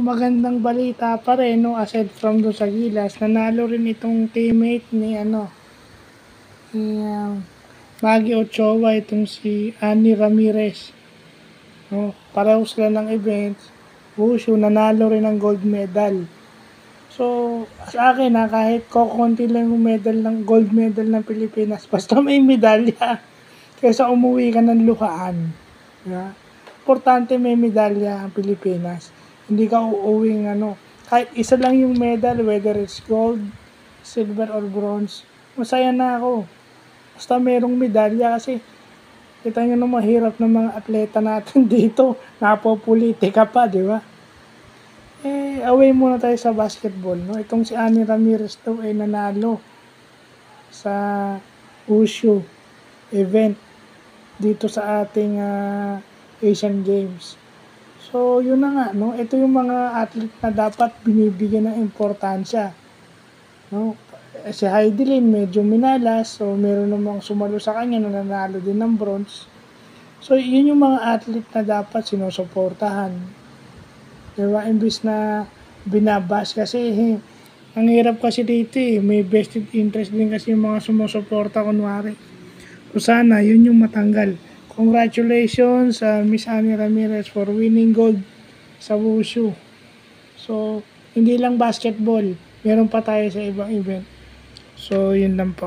magandang balita pa rin, no, aside from doon sa Gilas, nanalo rin itong teammate ni Maggie Ochoa, itong si Annie Ramirez. No, pareho sila ng events. Wushu, nanalo rin ng gold medal. So, sa akin kahit kokonti lang yung gold medal ng Pilipinas, basta may medalya, kaysa umuwi ka ng luhaan. Yeah. Importante may medalya ang Pilipinas. Hindi ka uuwing kahit isa lang yung medal, whether it's gold, silver, or bronze, masaya na ako. Basta merong medalya kasi kita nyo na mahirap ng mga atleta natin dito. Napopolitika pa, di ba? Away muna tayo sa basketball. No? Itong si Annie Ramirez daw ay nanalo sa Wushu event dito sa ating Asian Games. So, yun na nga, no? Ito yung mga athlete na dapat binibigyan ng importansya. No? Si Heidi Lim, medyo minalas, so meron namang sumalo sa kanya na nanalo din ng bronze. So, yun yung mga athlete na dapat sinusuportahan. Diba? Imbis na binabas kasi, ang hirap kasi dito may vested interest din kasi yung mga sumusuporta kunwari. So, sana, yun yung matanggal. Congratulations Miss Annie Ramirez for winning gold sa Wushu. So, hindi lang basketball, meron pa tayo sa ibang event. So, yun lang po.